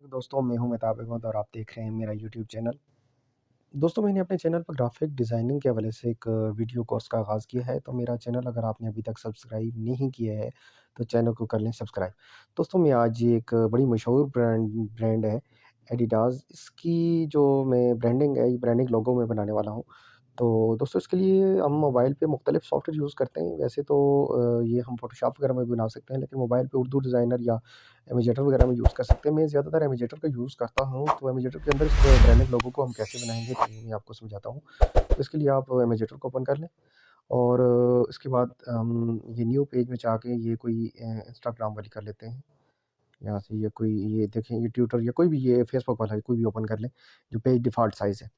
दोस्तों, मैं हूं मेहताब अहमद और आप देख रहे हैं मेरा यूट्यूब चैनल। दोस्तों, मैंने अपने चैनल पर ग्राफिक डिज़ाइनिंग के हवाले से एक वीडियो कोर्स का आगाज़ किया है। तो मेरा चैनल अगर आपने अभी तक सब्सक्राइब नहीं किया है तो चैनल को कर लें सब्सक्राइब। दोस्तों, मैं आज ये एक बड़ी मशहूर ब्रांड है एडिडास, इसकी जो मैं ब्रांडिंग है, ये ब्रांडिंग लोगो मैं बनाने वाला हूँ। तो दोस्तों, इसके लिए हम मोबाइल पे मुख्तलिफ़ सॉफ्टवेयर यूज़ करते हैं। वैसे तो ये हम फ़ोटोशॉप वगैरह में भी बना सकते हैं, लेकिन मोबाइल पे उर्दू डिज़ाइनर या इमेजेटर वगैरह में यूज़ कर सकते हैं। मैं ज़्यादातर इमेजेटर का यूज़ करता हूँ। तो इमेजेटर के अंदर इस ब्रांडिंग लोगो को हम कैसे बनाएँगे, तो मैं आपको समझाता हूँ। तो इसके लिए आप इमेजेटर को ओपन कर लें और इसके बाद हम ये न्यू पेज में जाके ये कोई इंस्टाग्राम वाली कर लेते हैं। यहाँ से ये कोई ये देखें, ये ट्विटर या कोई भी, ये फेसबुक वाला है, कोई भी ओपन कर लें, जो पेज डिफ़ॉल्ट साइज़ है।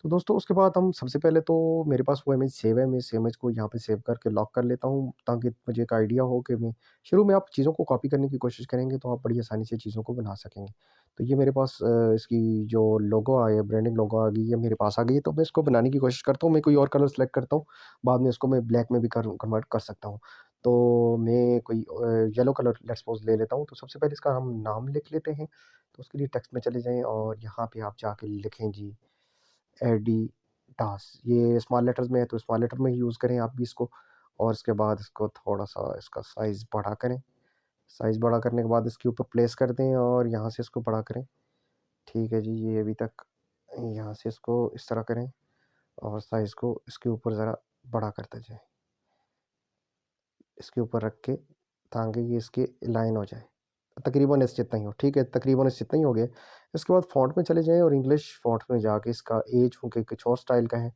तो दोस्तों, उसके बाद हम सबसे पहले तो मेरे पास वो इमेज सेव है, मैं इस इमेज को यहाँ पे सेव करके लॉक कर लेता हूँ, ताकि मुझे एक आइडिया हो कि मैं शुरू में आप चीज़ों को कॉपी करने की कोशिश करेंगे तो आप बड़ी आसानी से चीज़ों को बना सकेंगे। तो ये मेरे पास इसकी जो लोगो आया, ब्रांडिंग लोगो आ गई, ये मेरे पास आ गई है। तो मैं इसको बनाने की कोशिश करता हूँ, मैं कोई और कलर सेलेक्ट करता हूँ, बाद में इसको मैं ब्लैक में भी कन्वर्ट कर सकता हूँ। तो मैं कोई येलो कलर लेट्स सपोज़ ले लेता हूँ। तो सबसे पहले इसका हम नाम लिख लेते हैं। तो उसके लिए टेक्स्ट में चले जाएँ और यहाँ पे आप जाके लिखें जी एडिडास। ये स्मॉल लेटर्स में है तो स्मॉल लेटर में ही यूज़ करें आप भी इसको। और इसके बाद इसको थोड़ा-सा इसका साइज़ बड़ा करें। साइज़ बड़ा करने के बाद इसके ऊपर प्लेस कर दें और यहाँ से इसको बड़ा करें। ठीक है जी, ये अभी तक यहाँ से इसको इस तरह करें और साइज़ को इसके ऊपर ज़रा बड़ा करते जाएँ। इसके ऊपर रख के ताकि ये इसके लाइन हो जाए। तकरीबन इस जितना ही हो, ठीक है, तकरीबन इस जितना ही हो गया। इसके बाद फ़ॉन्ट में चले जाएँ और इंग्लिश फ़ॉन्ट में जाके इसका चूँकि कुछ और स्टाइल का है,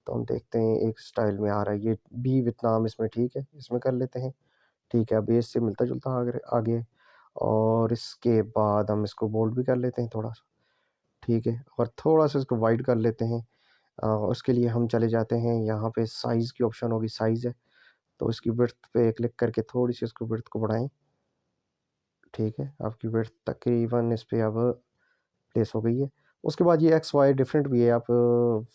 तो हम देखते हैं एक स्टाइल में आ रहा है, ये बी वियतनाम इसमें ठीक है, इसमें कर लेते हैं। ठीक है, अब ये इससे मिलता-जुलता आगे और इसके बाद हम इसको बोल्ड भी कर लेते हैं थोड़ा-सा, ठीक है, और थोड़ा-सा इसको वाइड कर लेते हैं। उसके लिए हम चले जाते हैं, यहाँ पे साइज़ की ऑप्शन होगी, साइज़ है, तो इसकी विड्थ पे क्लिक करके थोड़ी-सी इसको विड्थ को बढ़ाएँ, ठीक है, आपकी विड्थ तकरीबन इस पे अब प्लेस हो गई है। उसके बाद ये एक्स, वाई डिफरेंट भी है, आप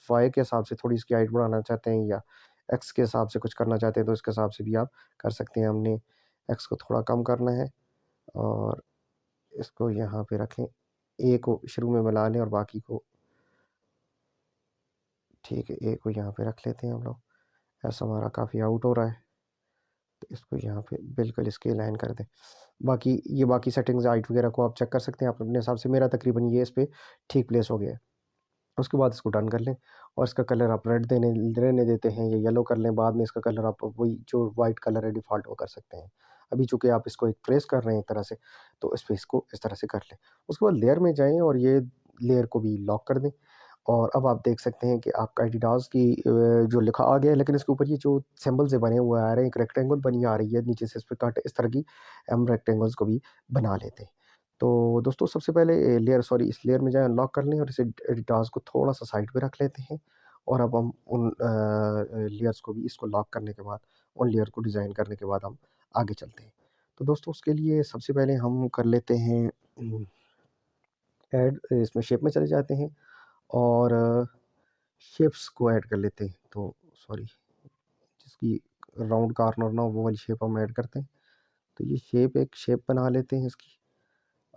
वाई के हिसाब से थोड़ी इसकी हाइट बढ़ाना चाहते हैं या एक्स के हिसाब से कुछ करना चाहते हैं, तो इसके हिसाब से भी आप कर सकते हैं। हमने एक्स को थोड़ा कम करना है और इसको यहाँ पे रखें। ए को शुरू में मिला लें और बाकी को ठीक है, ए को यहाँ पे रख लेते हैं हम लोग। ऐसा हमारा काफ़ी आउट हो रहा है, तो इसको यहाँ पे बिल्कुल इसके लाइन कर दें। बाकी सेटिंग्स हाइट वगैरह को आप चेक कर सकते हैं आप अपने हिसाब से। मेरा तकरीबन ये इस पे ठीक प्लेस हो गया है। उसके बाद इसको डन कर लें और इसका कलर आप रेड रहने देते हैं या येलो कर लें। बाद में इसका कलर आप वही जो वाइट कलर है डिफ़ॉल्ट वो कर सकते हैं। अभी चूँकि आप इसको एक ट्रेस कर रहे हैं एक तरह से, तो इस पे इसको इस तरह से कर लें। उसके बाद लेयर में जाएँ और ये लेयर को भी लॉक कर दें और अब आप देख सकते हैं कि आपका एडिडास की जो लिखा आ गया है, लेकिन इसके ऊपर ये जो सिंबल से बने हुए आ रहे हैं, एक रेक्टेंगल बनी आ रही है, नीचे से इस पे कट इस तरह की हम रेक्टेंगल्स को भी बना लेते हैं। तो दोस्तों, सबसे पहले इस लेयर में जाएँ, अनलॉक कर लें और इसे एडिटास को थोड़ा-सा साइड पे रख लेते हैं और अब हम उन लेयर्स को भी इसको लॉक करने के बाद, उन लेयर को डिज़ाइन करने के बाद हम आगे चलते हैं। तो दोस्तों, उसके लिए सबसे पहले हम कर लेते हैं ऐड इसमें शेप में चले जाते हैं और शेप्स को ऐड कर लेते हैं। तो सॉरी, जिसकी राउंड कॉर्नर ना हो वो वाली शेप हम ऐड करते हैं। तो ये एक शेप बना लेते हैं इसकी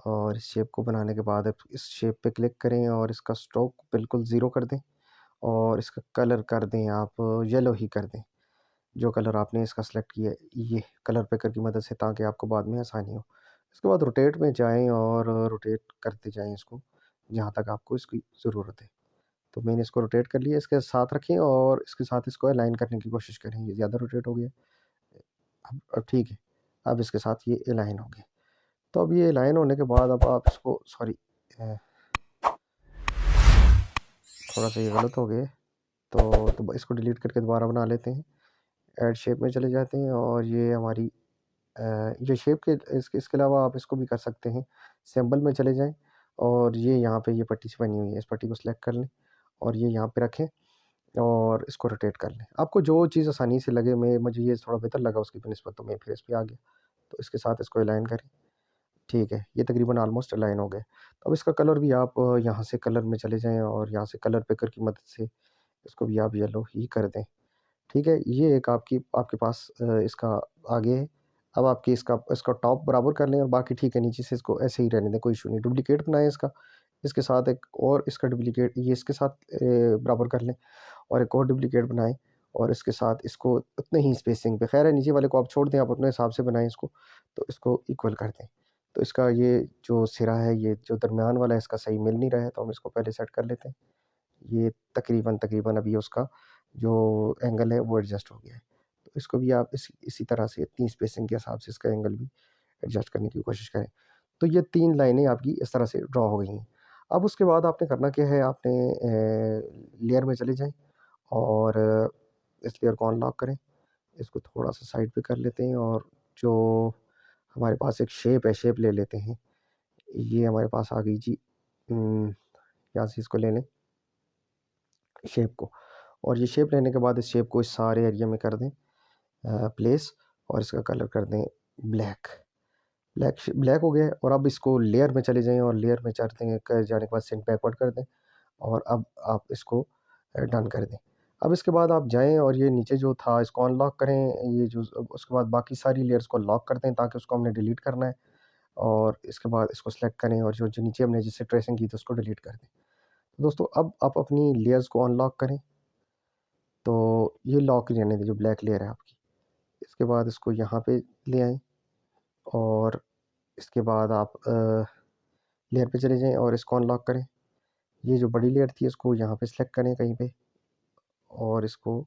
और इस शेप को बनाने के बाद अब इस शेप पे क्लिक करें और इसका स्ट्रोक बिल्कुल ज़ीरो कर दें और इसका कलर कर दें आप येलो ही कर दें। जो कलर आपने इसका सेलेक्ट किया है, ये कलर पिकर की मदद से, ताकि आपको बाद में आसानी हो। इसके बाद रोटेट में जाएँ और रोटेट करते जाएँ इसको, जहाँ तक आपको इसकी ज़रूरत है। तो मैंने इसको रोटेट कर लिया, इसके साथ रखें और इसके साथ इसको अलाइन करने की कोशिश करें। ये ज़्यादा रोटेट हो गया। अब ठीक है, अब इसके साथ ये अलाइन हो गया। तो अब ये अलाइन होने के बाद अब आप इसको सॉरी अ, थोड़ा-सा ये गलत हो गया। तो इसको डिलीट करके दोबारा बना लेते हैं। ऐड शेप में चले जाते हैं और ये हमारी ये शेप के इसके अलावा आप इसको भी कर सकते हैं। सिंबल में चले जाएँ और ये यहाँ पे ये पट्टी सी बनी हुई है, इस पट्टी को सिलेक्ट कर लें और ये यहाँ पे रखें और इसको रोटेट कर लें। आपको जो चीज़ आसानी से लगे, मुझे ये थोड़ा बेहतर लगा उसकी बनिस्बत, तो मैं फिर इस पे आ गया। तो इसके साथ इसको अलाइन करें। ठीक है, ये तकरीबन ऑलमोस्ट अलाइन हो गए। तो अब इसका कलर भी आप यहाँ से कलर में चले जाएँ और यहाँ से कलर पिकर की मदद से इसको भी आप येलो ही कर दें। ठीक है, ये एक आपके पास इसका आगे है। अब आपकी इसका इसका टॉप बराबर कर लें और बाकी ठीक है, नीचे से इसको ऐसे ही रहने दें, कोई इशू नहीं। डुप्लीकेट बनाएँ इसका, इसके साथ एक और इसका डुप्लीकेट ये इसके साथ बराबर कर लें और एक और डुप्लीकेट बनाएँ और इसके साथ इसको उतने ही स्पेसिंग पे, ख़ैर है नीचे वाले को आप छोड़ दें, आप अपने हिसाब से बनाएँ इसको, तो इसको इक्वल कर दें। तो इसका ये जो सिरा है, ये जो दरमियान वाला है, इसका सही मिल नहीं रहा है, तो हम इसको पहले सेट कर लेते हैं। ये तकरीबन अभी उसका जो एंगल है वो एडजस्ट हो गया है। तो इसको भी आप इसी तरह से इतनी स्पेसिंग के हिसाब से इसका एंगल भी एडजस्ट करने की कोशिश करें। तो ये 3 लाइनें आपकी इस तरह से ड्रॉ हो गई हैं। अब उसके बाद आपने करना क्या है, आपने लेयर में चले जाएँ और इस लेयर को अनलॉक करें। इसको थोड़ा-सा साइड पे कर लेते हैं और जो हमारे पास एक शेप है, शेप ले लेते हैं। ये हमारे पास आ गई जी। यहाँ से इसको ले लें शेप को, और ये शेप लेने के बाद इस शेप को इस सारे एरिया में कर दें प्लेस, और इसका कलर कर दें ब्लैक। ब्लैक हो गया है और अब इसको लेयर में चले जाएँ और लेयर में जाते हैं, जाने के बाद सेंड बैकवर्ड कर दें और अब आप इसको डन कर दें। अब इसके बाद आप जाएँ और ये नीचे जो था इसको अनलॉक करें, ये जो उसके बाद बाकी सारी लेयर्स को लॉक कर दें ताकि उसको हमने डिलीट करना है, और इसके बाद इसको सेलेक्ट करें और जो जो नीचे हमने जिससे ट्रेसिंग की थी उसको डिलीट कर दें। तो दोस्तों अब आप अपनी लेयर्स को अनलॉक करें, तो ये लॉक ही रहने दें जो ब्लैक लेयर है आपकी। इसके बाद इसको यहाँ पे ले आएँ और इसके बाद आप लेयर पे चले जाएँ और इसको अनलॉक करें। ये जो बड़ी लेयर थी इसको यहाँ पे सेलेक्ट करें कहीं पे और इसको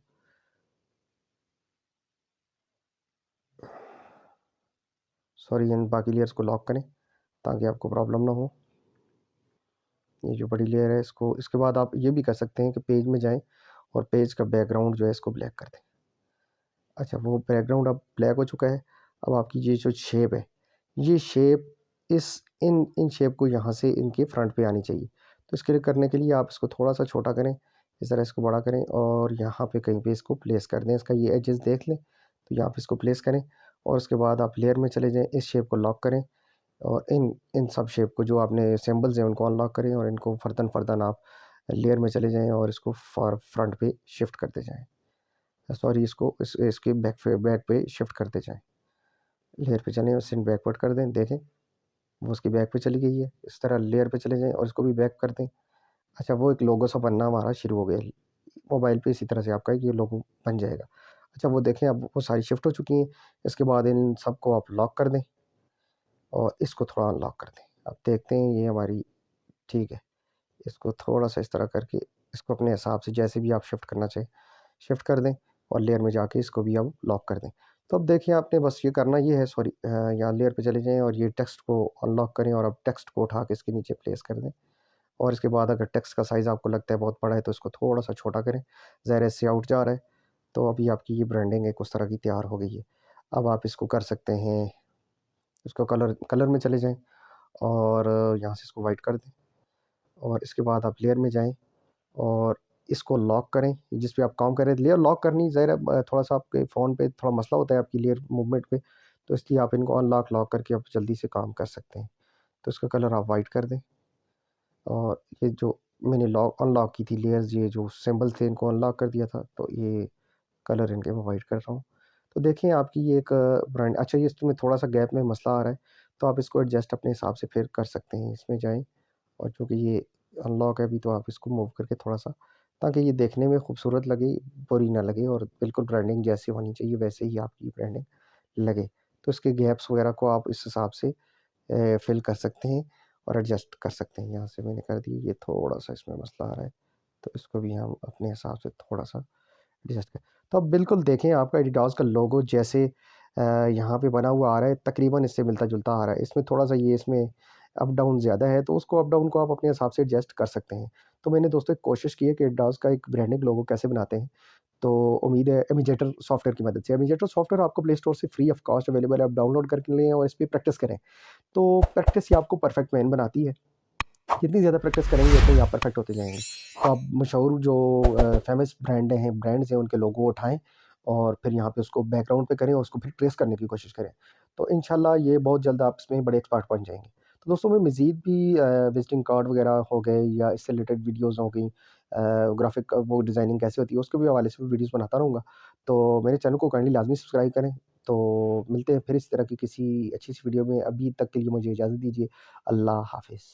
सॉरी इन बाकी लेयर्स को लॉक करें ताकि आपको प्रॉब्लम ना हो। ये जो बड़ी लेयर है इसको, इसके बाद आप ये भी कर सकते हैं कि पेज में जाएँ और पेज का बैकग्राउंड जो है इसको ब्लैक कर दें। अच्छा, वो बैकग्राउंड अब ब्लैक हो चुका है। अब आपकी ये जो शेप है, ये शेप इस इन इन शेप को यहाँ से इनके फ्रंट पे आनी चाहिए। तो इसके लिए करने के लिए आप इसको थोड़ा-सा छोटा करें, इस तरह इसको बड़ा करें और यहाँ पे कहीं पे इसको प्लेस कर दें। इसका ये एजेस देख लें, तो यहाँ पे इसको प्लेस करें और उसके बाद आप लेयर में चले जाएँ, इस शेप को लॉक करें और इन इन सब शेप को जो आपने सिंबल्स हैं उनको अनलॉक करें और इनको फर्दन-फर्दन आप लेयर में चले जाएँ और इसको फ्रंट पे शिफ्ट करते जाएँ। सॉरी इसको इसके बैक पे शिफ्ट करते जाएँ। लेयर पे चलें और सिंड बैकवर्ड कर दें, देखें वो उसकी बैक पे चली गई है। इस तरह लेयर पे चले जाएँ और इसको भी बैक कर दें। अच्छा, वो एक लोगो सा बनना हमारा शुरू हो गया है। मोबाइल पे इसी तरह से आपका ये लोगो बन जाएगा। अच्छा, वो देखें अब वो सारी शिफ्ट हो चुकी हैं। इसके बाद इन सबको आप लॉक कर दें और इसको थोड़ा अनलॉक कर दें। अब देखते हैं ये हमारी ठीक है। इसको थोड़ा-सा इस तरह करके इसको अपने हिसाब से जैसे भी आप शिफ्ट करना चाहें, शिफ्ट कर दें और लेयर में जाके इसको भी अब लॉक कर दें। तो अब देखिए आपने बस ये करना ये है, सॉरी यहाँ लेयर पे चले जाएँ और ये टेक्स्ट को अनलॉक करें और अब टेक्स्ट को उठा के इसके नीचे प्लेस कर दें और इसके बाद अगर टेक्स्ट का साइज़ आपको लगता है बहुत बड़ा है तो इसको थोड़ा-सा छोटा करें। ज़ाहिर है इससे आउट जा रहा है, तो अभी आपकी ये ब्रांडिंग एक उस तरह की तैयार हो गई है। अब आप इसको कर सकते हैं, इसको कलर कलर में चले जाएँ और यहाँ से इसको व्हाइट कर दें और इसके बाद आप लेयर में जाएँ और इसको लॉक करें, जिस पे आप काम कर रहे थे। लेयर लॉक करनी ज़ाहिर है थोड़ा-सा आपके फ़ोन पे थोड़ा मसला होता है आपकी लेयर मूवमेंट पे, तो इसलिए आप इनको अनलॉक लॉक करके आप जल्दी से काम कर सकते हैं। तो इसका कलर आप वाइट कर दें और ये जो मैंने लॉक अनलॉक की थी लेयर्स, ये जो सिंबल थे इनको अनलॉक कर दिया था, तो ये कलर इनके मैं वाइट कर रहा हूँ। तो देखें आपकी ये एक ब्रांड अच्छा, ये इसमें थोड़ा-सा गैप में मसला आ रहा है, तो आप इसको एडजस्ट अपने हिसाब से फिर कर सकते हैं। इसमें जाएँ और चूँकि ये अनलॉक है अभी, तो आप इसको मूव करके थोड़ा-सा, ताकि ये देखने में खूबसूरत लगे, बुरी ना लगे और बिल्कुल ब्रांडिंग जैसी होनी चाहिए वैसे ही आपकी ब्रांडिंग लगे। तो इसके गैप्स वगैरह को आप इस हिसाब से फिल कर सकते हैं और एडजस्ट कर सकते हैं। यहाँ से मैंने कर दी, ये थोड़ा-सा इसमें मसला आ रहा है, तो इसको भी हम अपने हिसाब से थोड़ा-सा एडजस्ट करें। तो अब बिल्कुल देखें आपका एडिडास का लोगो जैसे यहाँ पे बना हुआ आ रहा है, तकरीबन इससे मिलता-जुलता आ रहा है। इसमें थोड़ा-सा ये इसमें अप डाउन ज़्यादा है, तो उसको अप डाउन को आप अपने हिसाब से एडजस्ट कर सकते हैं। तो मैंने दोस्तों एक कोशिश की है कि एडिडास का एक ब्रांडिंग लोगो कैसे बनाते हैं, तो उम्मीद है इमेजेटर सॉफ्टवेयर की मदद से। इमेजेटर सॉफ्टवेयर आपको प्ले स्टोर से फ्री ऑफ कॉस्ट अवेलेबल है, आप डाउनलोड करके लें और इस पे प्रैक्टिस करें। तो प्रैक्टिस ही आपको परफेक्ट मैन बनाती है। जितनी ज़्यादा प्रैक्टिस करेंगे उतने ही आप परफेक्ट होते जाएँगे। तो आप मशहूर जो फ़ेमस ब्रांड्स हैं उनके लोगो उठाएँ और फिर यहाँ पे उसको बैकग्राउंड पे करें और उसको फिर ट्रेस करने की कोशिश करें। तो इंशाल्लाह ये बहुत जल्द आप इसमें बड़े एक्सपर्ट बन जाएँगे। तो दोस्तों मैं मज़ीद भी विज़िटिंग कार्ड वगैरह हो गए या इससे रिलेटेड वीडियोज़ हो गई, ग्राफ़िक वो डिज़ाइनिंग कैसे होती है उसके भी हवाले से भी वीडियोज़ बनाता रहूँगा। तो मेरे चैनल को काइंडली लाज़मी सब्सक्राइब करें तो मिलते हैं फिर इस तरह की किसी अच्छी सी वीडियो में, अभी तक के लिए मुझे इजाज़त दीजिए। अल्लाह हाफ़िज़।